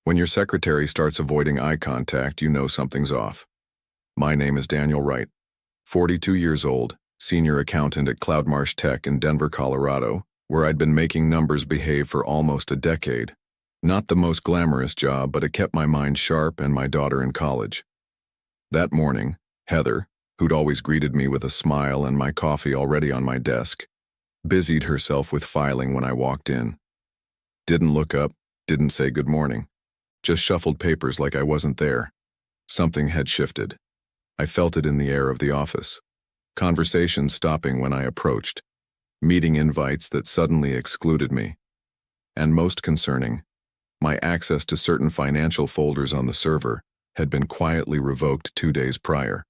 When your secretary starts avoiding eye contact, you know something's off. My name is Daniel Wright, 42 years old, senior accountant at Cloudmarsh Tech in Denver, Colorado, where I'd been making numbers behave for almost a decade. Not the most glamorous job, but it kept my mind sharp and my daughter in college. That morning, Heather, who'd always greeted me with a smile and my coffee already on my desk, busied herself with filing when I walked in. Didn't look up, didn't say good morning. Just shuffled papers like I wasn't there. Something had shifted. I felt it in the air of the office. Conversations stopping when I approached. Meeting invites that suddenly excluded me. And most concerning, my access to certain financial folders on the server had been quietly revoked 2 days prior.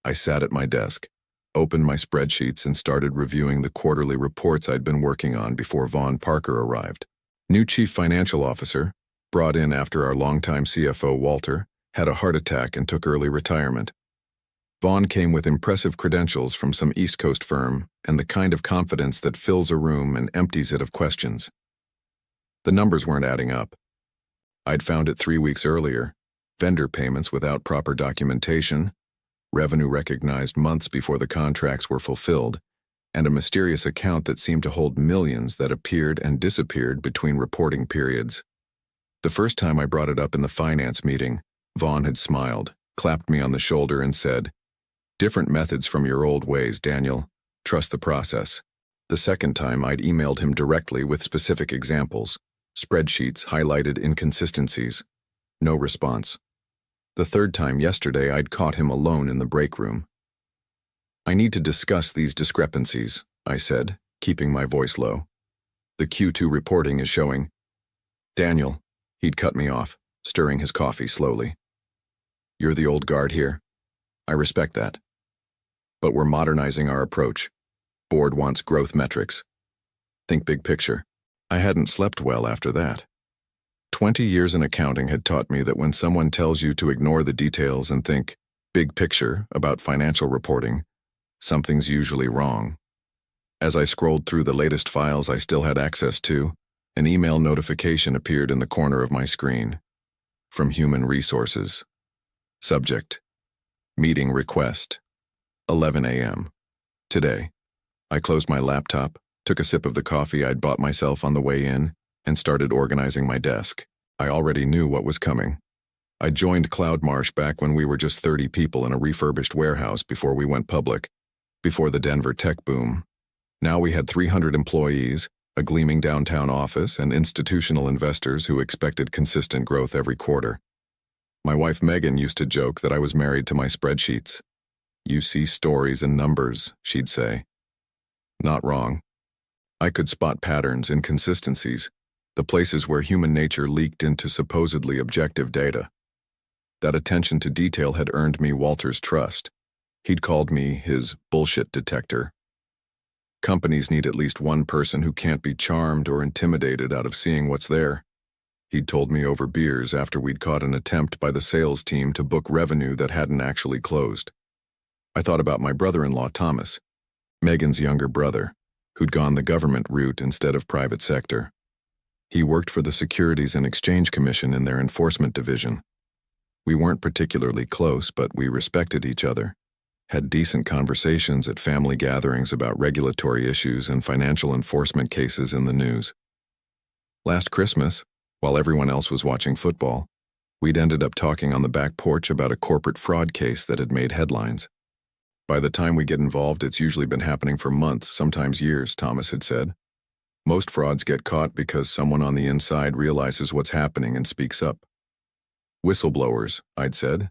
I sat at my desk, opened my spreadsheets and started reviewing the quarterly reports I'd been working on before Vaughn Parker arrived. New chief financial officer, brought in after our longtime CFO Walter had a heart attack and took early retirement. Vaughn came with impressive credentials from some East Coast firm and the kind of confidence that fills a room and empties it of questions. The numbers weren't adding up. I'd found it 3 weeks earlier, vendor payments without proper documentation, revenue recognized months before the contracts were fulfilled, and a mysterious account that seemed to hold millions that appeared and disappeared between reporting periods. The first time I brought it up in the finance meeting, Vaughn had smiled, clapped me on the shoulder and said, "Different methods from your old ways, Daniel. Trust the process." The second time I'd emailed him directly with specific examples, spreadsheets highlighted inconsistencies. No response. The third time yesterday I'd caught him alone in the break room. "I need to discuss these discrepancies," I said, keeping my voice low. "The Q2 reporting is showing." "Daniel," he'd cut me off, stirring his coffee slowly. "You're the old guard here. I respect that. But we're modernizing our approach. Board wants growth metrics. Think big picture." I hadn't slept well after that. 20 years in accounting had taught me that when someone tells you to ignore the details and think big picture about financial reporting, something's usually wrong. As I scrolled through the latest files I still had access to, an email notification appeared in the corner of my screen. From Human Resources. Subject: Meeting request. 11 a.m. Today. I closed my laptop, took a sip of the coffee I'd bought myself on the way in, and started organizing my desk. I already knew what was coming. I joined Cloudmarsh back when we were just 30 people in a refurbished warehouse before we went public, before the Denver tech boom. Now we had 300 employees, a gleaming downtown office, and institutional investors who expected consistent growth every quarter. My wife Megan used to joke that I was married to my spreadsheets. "You see stories and numbers," she'd say. Not wrong. I could spot patterns, inconsistencies, the places where human nature leaked into supposedly objective data. That attention to detail had earned me Walter's trust. He'd called me his bullshit detector. Companies need at least one person who can't be charmed or intimidated out of seeing what's there. He'd told me over beers after we'd caught an attempt by the sales team to book revenue that hadn't actually closed. I thought about my brother-in-law Thomas, Megan's younger brother, who'd gone the government route instead of private sector. He worked for the Securities and Exchange Commission in their enforcement division. We weren't particularly close, but we respected each other, had decent conversations at family gatherings about regulatory issues and financial enforcement cases in the news. Last Christmas, while everyone else was watching football, we'd ended up talking on the back porch about a corporate fraud case that had made headlines. "By the time we get involved, it's usually been happening for months, sometimes years," Thomas had said. "Most frauds get caught because someone on the inside realizes what's happening and speaks up." "Whistleblowers," I'd said.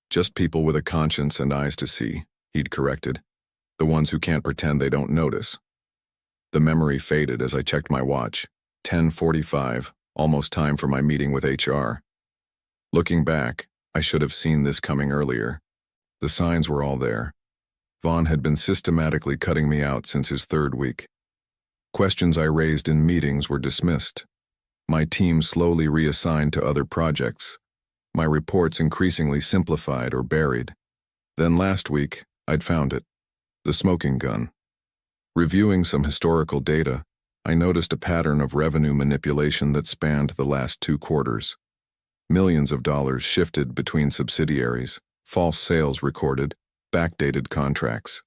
"Just people with a conscience and eyes to see," he'd corrected. "The ones who can't pretend they don't notice." The memory faded as I checked my watch. 10:45, almost time for my meeting with HR. Looking back, I should have seen this coming earlier. The signs were all there. Vaughn had been systematically cutting me out since his third week. Questions I raised in meetings were dismissed. My team slowly reassigned to other projects. My reports increasingly simplified or buried. Then last week, I'd found it. The smoking gun. Reviewing some historical data, I noticed a pattern of revenue manipulation that spanned the last 2 quarters. Millions of dollars shifted between subsidiaries, false sales recorded, backdated contracts.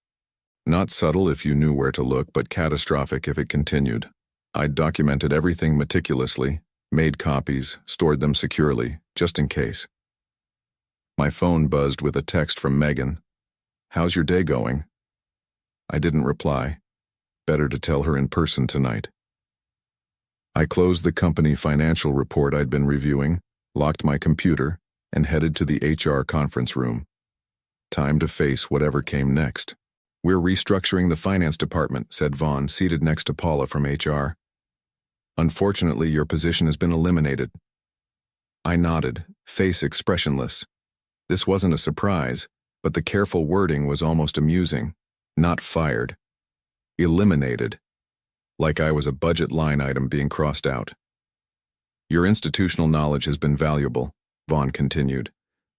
Not subtle if you knew where to look, but catastrophic if it continued. I'd documented everything meticulously, made copies, stored them securely, just in case. My phone buzzed with a text from Megan. "How's your day going?" I didn't reply. Better to tell her in person tonight. I closed the company financial report I'd been reviewing, locked my computer, and headed to the HR conference room. Time to face whatever came next. "We're restructuring the finance department," said Vaughn, seated next to Paula from HR. "Unfortunately, your position has been eliminated." I nodded, face expressionless. This wasn't a surprise, but the careful wording was almost amusing. Not fired. Eliminated. Like I was a budget line item being crossed out. "Your institutional knowledge has been valuable," Vaughn continued,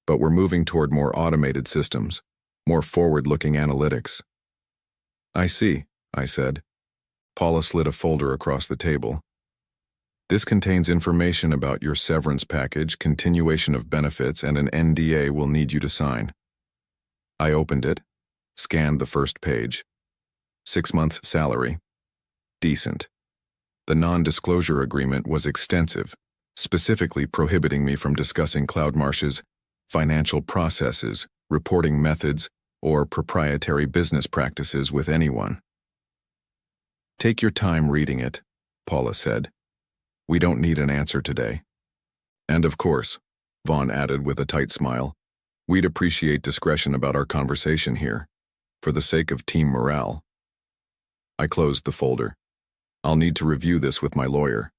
"but we're moving toward more automated systems, more forward-looking analytics." "I see," I said. Paula slid a folder across the table. "This contains information about your severance package, continuation of benefits, and an NDA we'll need you to sign." I opened it, scanned the first page. 6 months salary. Decent. The non-disclosure agreement was extensive, specifically prohibiting me from discussing Cloudmarsh's financial processes, reporting methods, or proprietary business practices with anyone. "Take your time reading it," Paula said. "We don't need an answer today." "And of course," Vaughn added with a tight smile, "we'd appreciate discretion about our conversation here, for the sake of team morale." I closed the folder. "I'll need to review this with my lawyer."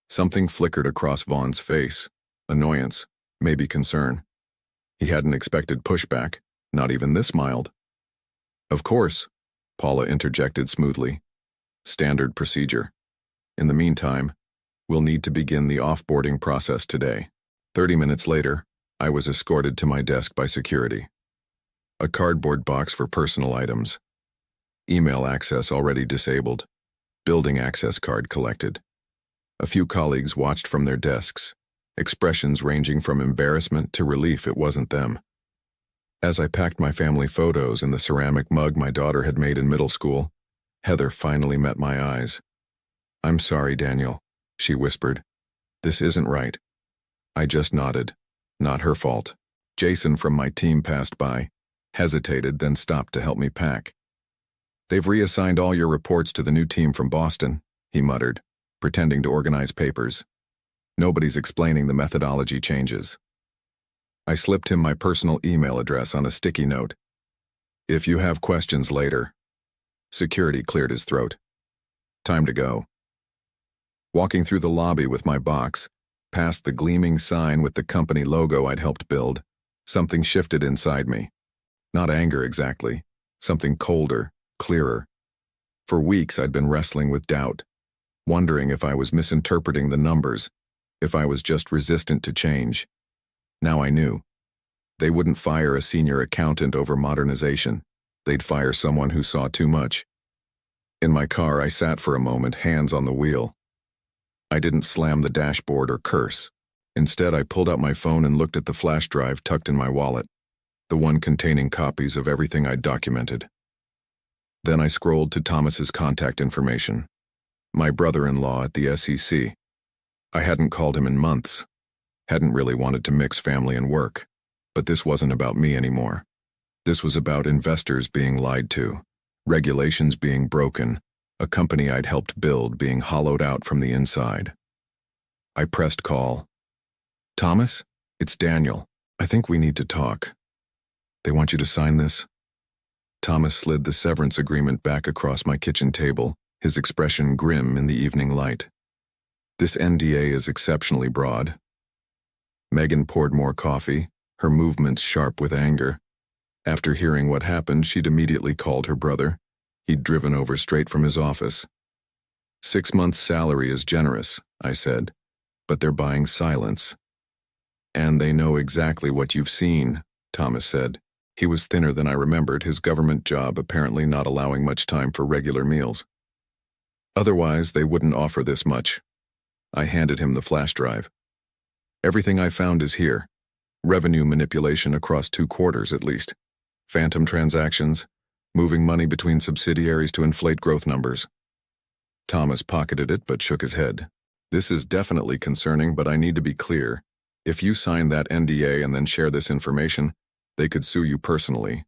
Something flickered across Vaughn's face. Annoyance, maybe concern. He hadn't expected pushback, not even this mild. "Of course," Paula interjected smoothly. "Standard procedure. In the meantime, we'll need to begin the offboarding process today." 30 minutes later, I was escorted to my desk by security. A cardboard box for personal items. Email access already disabled. Building access card collected. A few colleagues watched from their desks, expressions ranging from embarrassment to relief it wasn't them. As I packed my family photos in the ceramic mug my daughter had made in middle school, Heather finally met my eyes. "I'm sorry, Daniel," she whispered. "This isn't right." I just nodded. Not her fault. Jason from my team passed by, hesitated, then stopped to help me pack. "They've reassigned all your reports to the new team from Boston," he muttered, pretending to organize papers. "Nobody's explaining the methodology changes." I slipped him my personal email address on a sticky note. "If you have questions later." Security cleared his throat. Time to go. Walking through the lobby with my box, past the gleaming sign with the company logo I'd helped build, something shifted inside me. Not anger exactly, something colder, clearer. For weeks I'd been wrestling with doubt, wondering if I was misinterpreting the numbers, if I was just resistant to change. Now I knew. They wouldn't fire a senior accountant over modernization. They'd fire someone who saw too much. In my car, I sat for a moment, hands on the wheel. I didn't slam the dashboard or curse. Instead, I pulled out my phone and looked at the flash drive tucked in my wallet, the one containing copies of everything I'd documented. Then I scrolled to Thomas's contact information. My brother-in-law at the SEC. I hadn't called him in months. Hadn't really wanted to mix family and work. But this wasn't about me anymore. This was about investors being lied to, regulations being broken, a company I'd helped build being hollowed out from the inside. I pressed call. "Thomas, it's Daniel. I think we need to talk. They want you to sign this." Thomas slid the severance agreement back across my kitchen table, his expression grim in the evening light. "This NDA is exceptionally broad." Megan poured more coffee, her movements sharp with anger. After hearing what happened, she'd immediately called her brother. He'd driven over straight from his office. 6 months' salary is generous, I said, but they're buying silence. "And they know exactly what you've seen," Thomas said. He was thinner than I remembered, his government job apparently not allowing much time for regular meals. "Otherwise, they wouldn't offer this much." I handed him the flash drive. Everything I found is here. Revenue manipulation across 2 quarters at least. Phantom transactions, moving money between subsidiaries to inflate growth numbers. Thomas pocketed it but shook his head. This is definitely concerning, but I need to be clear. If you sign that NDA and then share this information, they could sue you personally.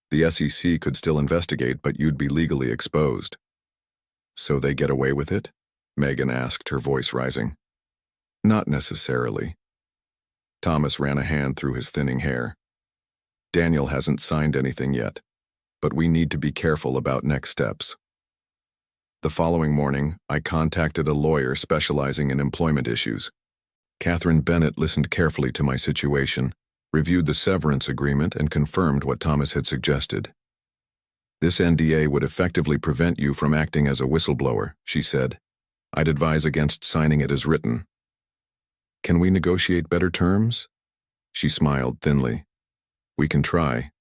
The SEC could still investigate, but you'd be legally exposed. So they get away with it? Megan asked, her voice rising. Not necessarily. Thomas ran a hand through his thinning hair. Daniel hasn't signed anything yet, but we need to be careful about next steps. The following morning, I contacted a lawyer specializing in employment issues. Catherine Bennett listened carefully to my situation, reviewed the severance agreement, and confirmed what Thomas had suggested. This NDA would effectively prevent you from acting as a whistleblower, she said. I'd advise against signing it as written. Can we negotiate better terms? She smiled thinly. We can try.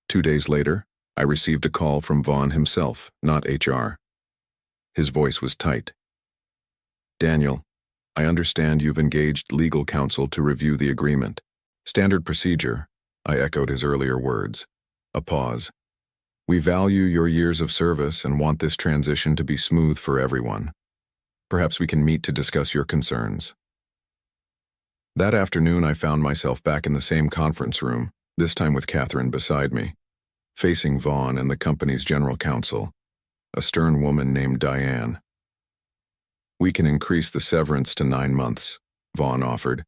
2 days later, I received a call from Vaughn himself, not HR. His voice was tight. Daniel, I understand you've engaged legal counsel to review the agreement. Standard procedure, I echoed his earlier words. A pause. We value your years of service and want this transition to be smooth for everyone. Perhaps we can meet to discuss your concerns. That afternoon, I found myself back in the same conference room, this time with Catherine beside me, facing Vaughn and the company's general counsel, a stern woman named Diane. We can increase the severance to 9 months, Vaughn offered,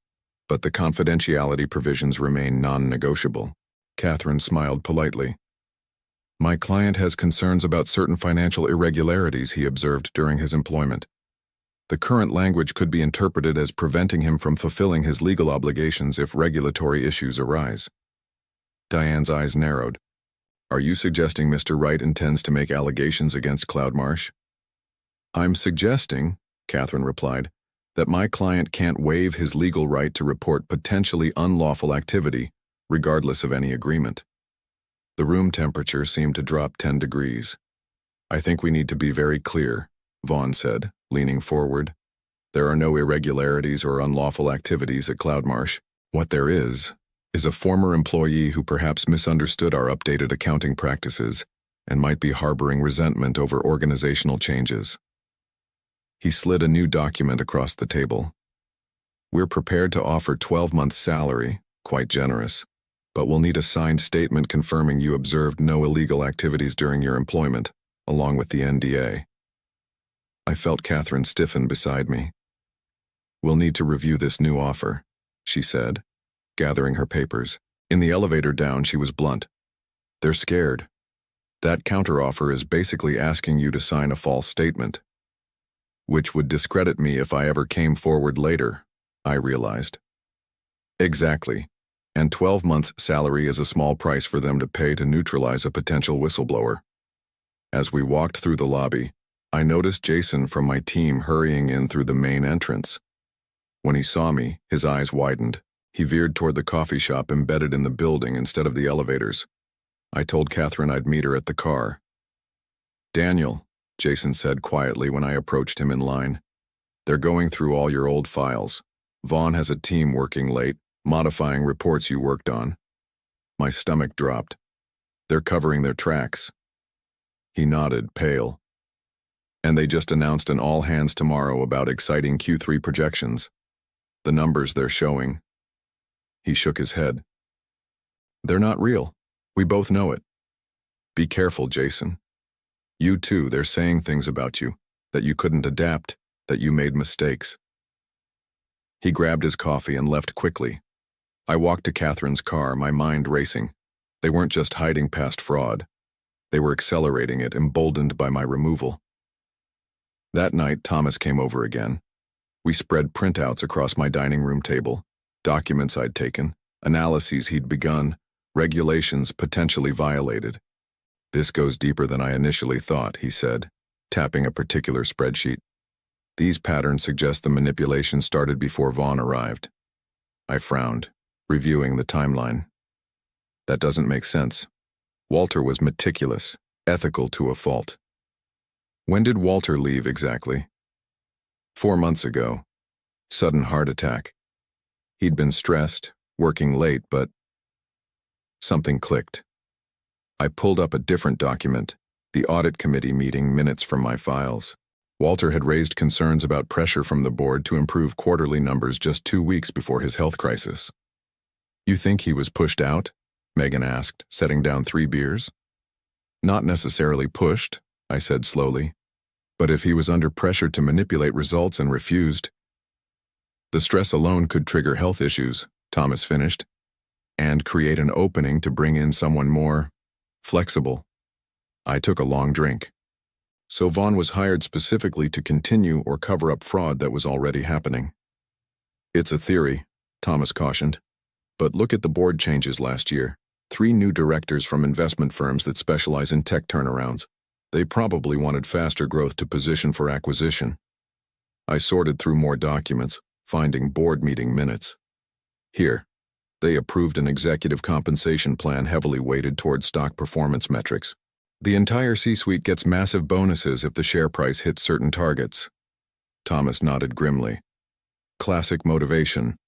but the confidentiality provisions remain non-negotiable. Catherine smiled politely. My client has concerns about certain financial irregularities he observed during his employment. The current language could be interpreted as preventing him from fulfilling his legal obligations if regulatory issues arise. Diane's eyes narrowed. Are you suggesting Mr. Wright intends to make allegations against Cloudmarsh? I'm suggesting, Catherine replied, that my client can't waive his legal right to report potentially unlawful activity, regardless of any agreement. The room temperature seemed to drop 10 degrees. I think we need to be very clear, Vaughn said, leaning forward. There are no irregularities or unlawful activities at Cloudmarsh. What there is a former employee who perhaps misunderstood our updated accounting practices and might be harboring resentment over organizational changes. He slid a new document across the table. We're prepared to offer 12 months' salary, quite generous, but we'll need a signed statement confirming you observed no illegal activities during your employment, along with the NDA. I felt Catherine stiffen beside me. We'll need to review this new offer, she said, gathering her papers. In the elevator down, she was blunt. They're scared. That counteroffer is basically asking you to sign a false statement, which would discredit me if I ever came forward later, I realized. Exactly. And 12 months' salary is a small price for them to pay to neutralize a potential whistleblower. As we walked through the lobby, I noticed Jason from my team hurrying in through the main entrance. When he saw me, his eyes widened. He veered toward the coffee shop embedded in the building instead of the elevators. I told Catherine I'd meet her at the car. Daniel, Jason said quietly when I approached him in line. They're going through all your old files. Vaughn has a team working late, modifying reports you worked on. My stomach dropped. They're covering their tracks. He nodded, pale. And they just announced an all-hands tomorrow about exciting Q3 projections. The numbers they're showing. He shook his head. They're not real. We both know it. Be careful, Jason. You too, they're saying things about you, that you couldn't adapt, that you made mistakes. He grabbed his coffee and left quickly. I walked to Catherine's car, my mind racing. They weren't just hiding past fraud. They were accelerating it, emboldened by my removal. That night, Thomas came over again. We spread printouts across my dining room table, documents I'd taken, analyses he'd begun, regulations potentially violated. This goes deeper than I initially thought, he said, tapping a particular spreadsheet. These patterns suggest the manipulation started before Vaughn arrived. I frowned, reviewing the timeline. That doesn't make sense. Walter was meticulous, ethical to a fault. When did Walter leave exactly? 4 months ago. Sudden heart attack. He'd been stressed, working late, but something clicked. I pulled up a different document, the audit committee meeting minutes from my files. Walter had raised concerns about pressure from the board to improve quarterly numbers just 2 weeks before his health crisis. "You think he was pushed out?" Megan asked, setting down 3 beers. "Not necessarily pushed," I said slowly. "But if he was under pressure to manipulate results and refused, the stress alone could trigger health issues," Thomas finished, "and create an opening to bring in someone more flexible." I took a long drink. So Vaughn was hired specifically to continue or cover up fraud that was already happening. "It's a theory," Thomas cautioned. "But look at the board changes last year. 3 new directors from investment firms that specialize in tech turnarounds. They probably wanted faster growth to position for acquisition." I sorted through more documents, finding board meeting minutes. Here, they approved an executive compensation plan heavily weighted toward stock performance metrics. The entire C-suite gets massive bonuses if the share price hits certain targets. Thomas nodded grimly. Classic motivation.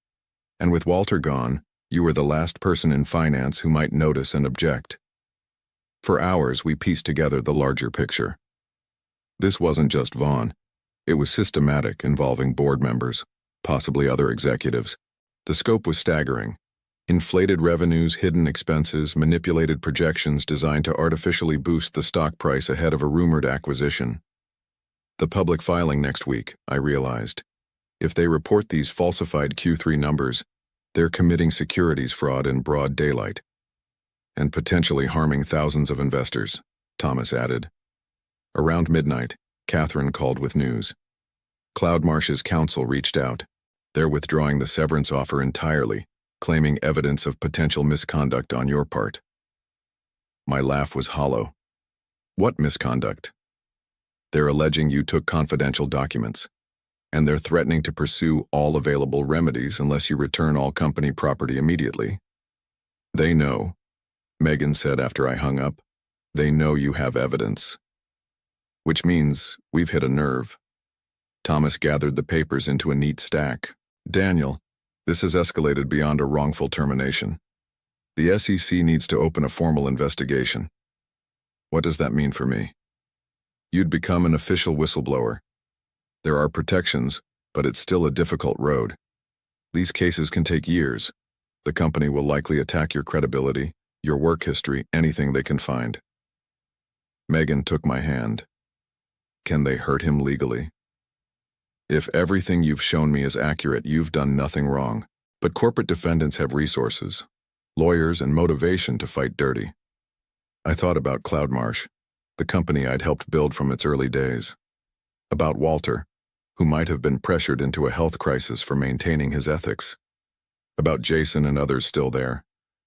And with Walter gone, you were the last person in finance who might notice and object. For hours, we pieced together the larger picture. This wasn't just Vaughn. It was systematic, involving board members, possibly other executives. The scope was staggering. Inflated revenues, hidden expenses, manipulated projections designed to artificially boost the stock price ahead of a rumored acquisition. The public filing next week, I realized. If they report these falsified Q3 numbers, they're committing securities fraud in broad daylight. And potentially harming thousands of investors, Thomas added. Around midnight, Catherine called with news. Cloudmarsh's counsel reached out. They're withdrawing the severance offer entirely, claiming evidence of potential misconduct on your part. My laugh was hollow. What misconduct? They're alleging you took confidential documents, and they're threatening to pursue all available remedies unless you return all company property immediately. They know, Megan said after I hung up. They know you have evidence. Which means we've hit a nerve. Thomas gathered the papers into a neat stack. "Daniel, this has escalated beyond a wrongful termination. The SEC needs to open a formal investigation." "What does that mean for me?" "You'd become an official whistleblower. There are protections, but it's still a difficult road. These cases can take years. The company will likely attack your credibility, your work history, anything they can find." Megan took my hand. "Can they hurt him legally?" "If everything you've shown me is accurate, you've done nothing wrong. But corporate defendants have resources, lawyers, and motivation to fight dirty." I thought about Cloudmarsh, the company I'd helped build from its early days. About Walter, who might have been pressured into a health crisis for maintaining his ethics. About Jason and others still there,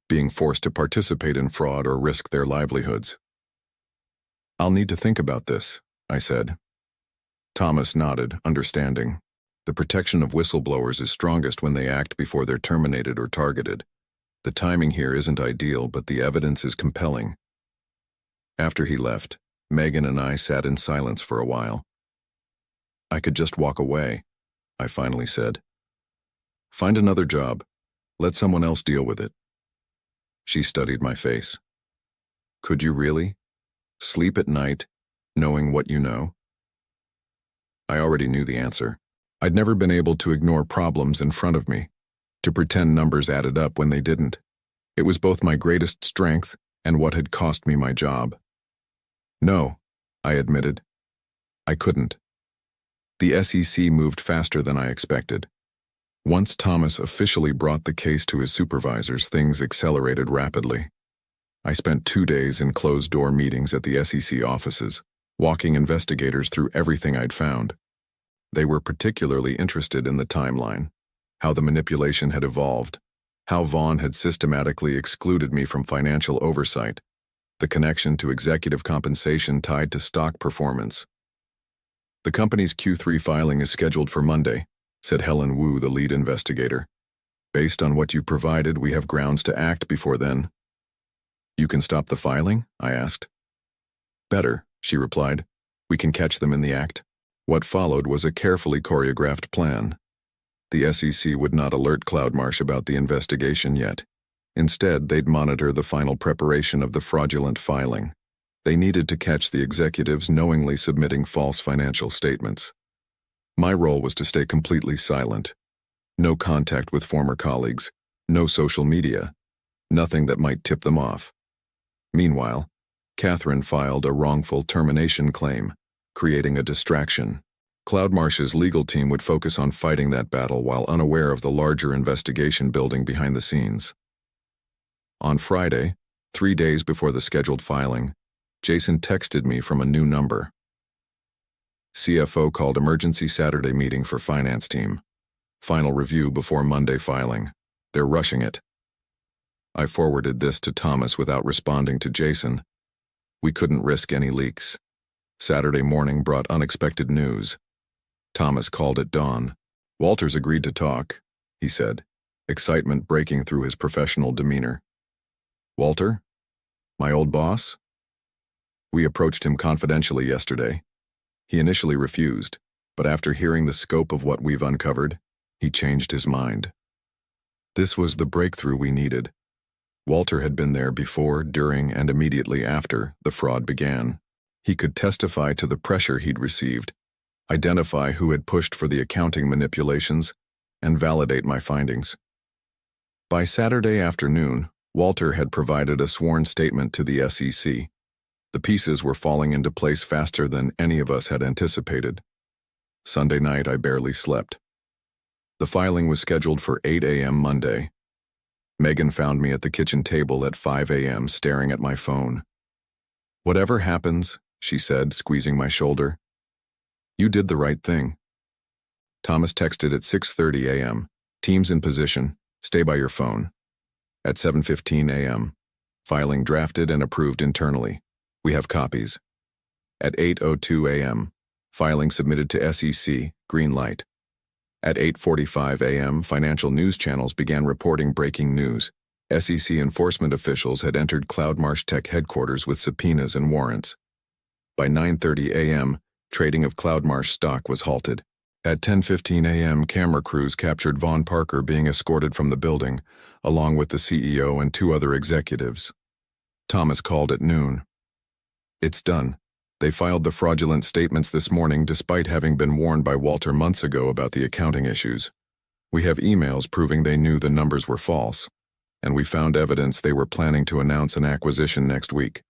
being forced to participate in fraud or risk their livelihoods. "I'll need to think about this," I said. Thomas nodded, understanding. The protection of whistleblowers is strongest when they act before they're terminated or targeted. The timing here isn't ideal, but the evidence is compelling. After he left, Megan and I sat in silence for a while. "I could just walk away," I finally said. "Find another job. Let someone else deal with it." She studied my face. "Could you really? Sleep at night, knowing what you know?" I already knew the answer. I'd never been able to ignore problems in front of me, to pretend numbers added up when they didn't. It was both my greatest strength and what had cost me my job. "No," I admitted. I couldn't. The SEC moved faster than I expected. Once Thomas officially brought the case to his supervisors, things accelerated rapidly. I spent 2 days in closed-door meetings at the SEC offices, walking investigators through everything I'd found. They were particularly interested in the timeline, how the manipulation had evolved, how Vaughn had systematically excluded me from financial oversight, the connection to executive compensation tied to stock performance. "The company's Q3 filing is scheduled for Monday," said Helen Wu, the lead investigator. "Based on what you provided, we have grounds to act before then." "You can stop the filing?" I asked. "Better," she replied. "We can catch them in the act." What followed was a carefully choreographed plan. The SEC would not alert Cloudmarsh about the investigation yet. Instead, they'd monitor the final preparation of the fraudulent filing. They needed to catch the executives knowingly submitting false financial statements. My role was to stay completely silent. No contact with former colleagues, no social media, nothing that might tip them off. Meanwhile, Catherine filed a wrongful termination claim, creating a distraction. Cloudmarsh's legal team would focus on fighting that battle while unaware of the larger investigation building behind the scenes. On Friday, 3 days before the scheduled filing, Jason texted me from a new number. CFO called emergency Saturday meeting for finance team. Final review before Monday filing. They're rushing it. I forwarded this to Thomas without responding to Jason. We couldn't risk any leaks. Saturday morning brought unexpected news. Thomas called at dawn. Walters agreed to talk, he said, excitement breaking through his professional demeanor. Walter? My old boss? We approached him confidentially yesterday. He initially refused, but after hearing the scope of what we've uncovered, he changed his mind. This was the breakthrough we needed. Walter had been there before, during, and immediately after the fraud began. He could testify to the pressure he'd received, identify who had pushed for the accounting manipulations, and validate my findings. By Saturday afternoon, Walter had provided a sworn statement to the SEC. The pieces were falling into place faster than any of us had anticipated. Sunday night, I barely slept. The filing was scheduled for 8 a.m. Monday. Megan found me at the kitchen table at 5 a.m. staring at my phone. "Whatever happens," she said, squeezing my shoulder, "you did the right thing." Thomas texted at 6:30 a.m. "Teams in position. Stay by your phone." At 7:15 a.m. "Filing drafted and approved internally. We have copies." At 8:02 a.m. "Filing submitted to SEC. Green light." At 8:45 a.m., financial news channels began reporting breaking news. SEC enforcement officials had entered Cloudmarsh Tech headquarters with subpoenas and warrants. By 9:30 a.m., trading of Cloudmarsh stock was halted. At 10:15 a.m., camera crews captured Vaughn Parker being escorted from the building, along with the CEO and 2 other executives. Thomas called at noon. "It's done. They filed the fraudulent statements this morning despite having been warned by Walter months ago about the accounting issues. We have emails proving they knew the numbers were false, and we found evidence they were planning to announce an acquisition next week,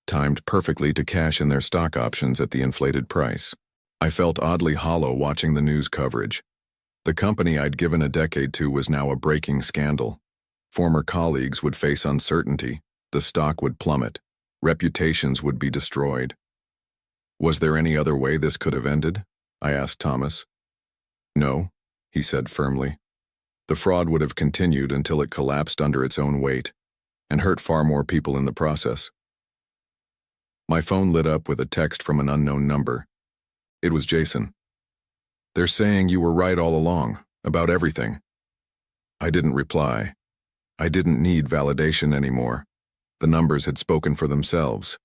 timed perfectly to cash in their stock options at the inflated price." I felt oddly hollow watching the news coverage. The company I'd given a decade to was now a breaking scandal. Former colleagues would face uncertainty, the stock would plummet, reputations would be destroyed. Was there any other way this could have ended? I asked Thomas. "No," he said firmly. "The fraud would have continued until it collapsed under its own weight, and hurt far more people in the process." My phone lit up with a text from an unknown number. It was Jason. "They're saying you were right all along, about everything." I didn't reply. I didn't need validation anymore. The numbers had spoken for themselves.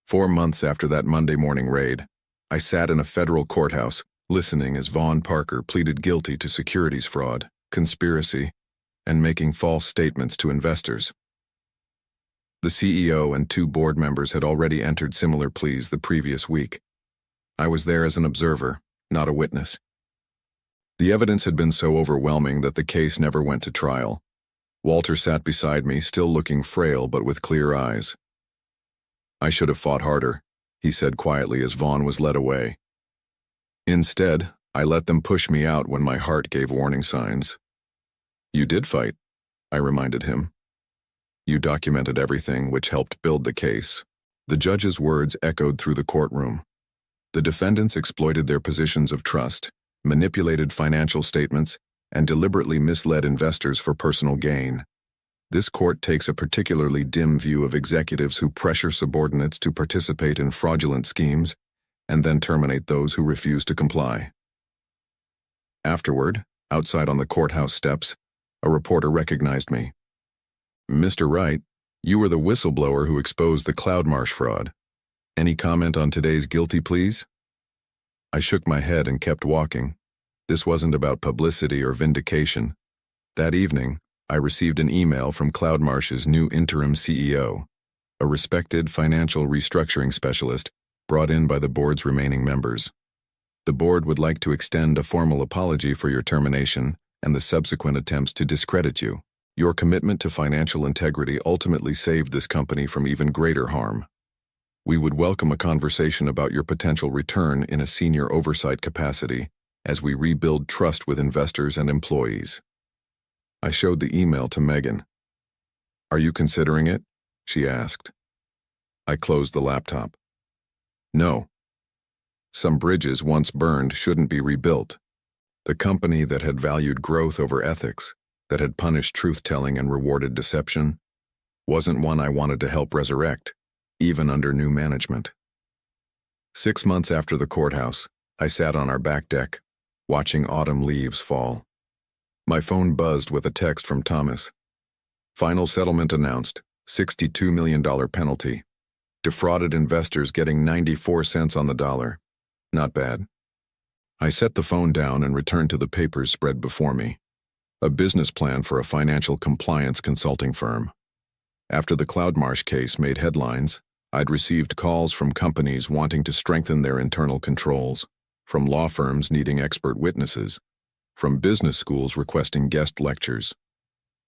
4 months after that Monday morning raid, I sat in a federal courthouse, listening as Vaughn Parker pleaded guilty to securities fraud, conspiracy, and making false statements to investors. The CEO and 2 board members had already entered similar pleas the previous week. I was there as an observer, not a witness. The evidence had been so overwhelming that the case never went to trial. Walter sat beside me, still looking frail but with clear eyes. "I should have fought harder," he said quietly as Vaughn was led away. "Instead, I let them push me out when my heart gave warning signs." "You did fight," I reminded him. "You documented everything, which helped build the case." The judge's words echoed through the courtroom. The defendants exploited their positions of trust, manipulated financial statements, and deliberately misled investors for personal gain. This court takes a particularly dim view of executives who pressure subordinates to participate in fraudulent schemes and then terminate those who refuse to comply. Afterward, outside on the courthouse steps, a reporter recognized me. "Mr. Wright, you were the whistleblower who exposed the Cloudmarsh fraud. Any comment on today's guilty pleas?" I shook my head and kept walking. This wasn't about publicity or vindication. That evening, I received an email from Cloudmarsh's new interim CEO, a respected financial restructuring specialist brought in by the board's remaining members. The board would like to extend a formal apology for your termination and the subsequent attempts to discredit you. Your commitment to financial integrity ultimately saved this company from even greater harm. We would welcome a conversation about your potential return in a senior oversight capacity as we rebuild trust with investors and employees. I showed the email to Megan. "Are you considering it?" she asked. I closed the laptop. No. Some bridges once burned shouldn't be rebuilt. The company that had valued growth over ethics, that had punished truth-telling and rewarded deception, wasn't one I wanted to help resurrect, even under new management. 6 months after the courthouse, I sat on our back deck, watching autumn leaves fall. My phone buzzed with a text from Thomas. Final settlement announced, $62 million penalty. Defrauded investors getting 94 cents on the dollar. Not bad. I set the phone down and returned to the papers spread before me. A business plan for a financial compliance consulting firm. After the Cloudmarsh case made headlines, I'd received calls from companies wanting to strengthen their internal controls, from law firms needing expert witnesses, from business schools requesting guest lectures.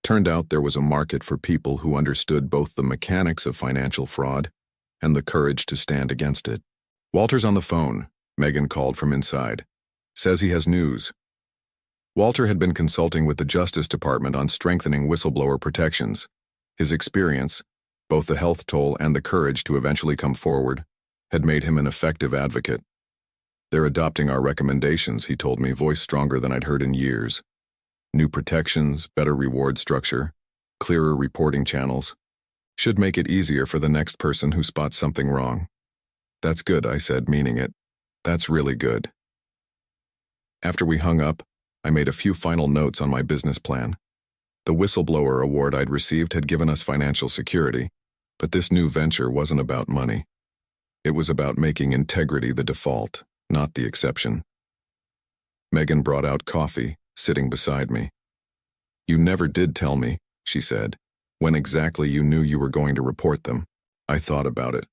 Turned out there was a market for people who understood both the mechanics of financial fraud and the courage to stand against it. "Walter's on the phone," Megan called from inside. "Says he has news." Walter had been consulting with the Justice Department on strengthening whistleblower protections. His experience, both the health toll and the courage to eventually come forward, had made him an effective advocate. "They're adopting our recommendations," he told me, voice stronger than I'd heard in years. "New protections, better reward structure, clearer reporting channels. Should make it easier for the next person who spots something wrong." "That's good," I said, meaning it. "That's really good." After we hung up, I made a few final notes on my business plan. The whistleblower award I'd received had given us financial security, but this new venture wasn't about money. It was about making integrity the default, not the exception. Megan brought out coffee, sitting beside me. "You never did tell me," she said, "when exactly you knew you were going to report them." I thought about it.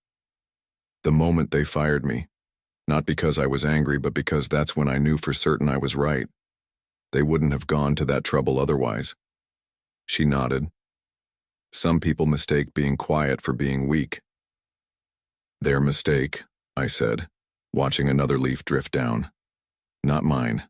The moment they fired me. Not because I was angry, but because that's when I knew for certain I was right. They wouldn't have gone to that trouble otherwise. She nodded. "Some people mistake being quiet for being weak." "Their mistake," I said, watching another leaf drift down. "Not mine."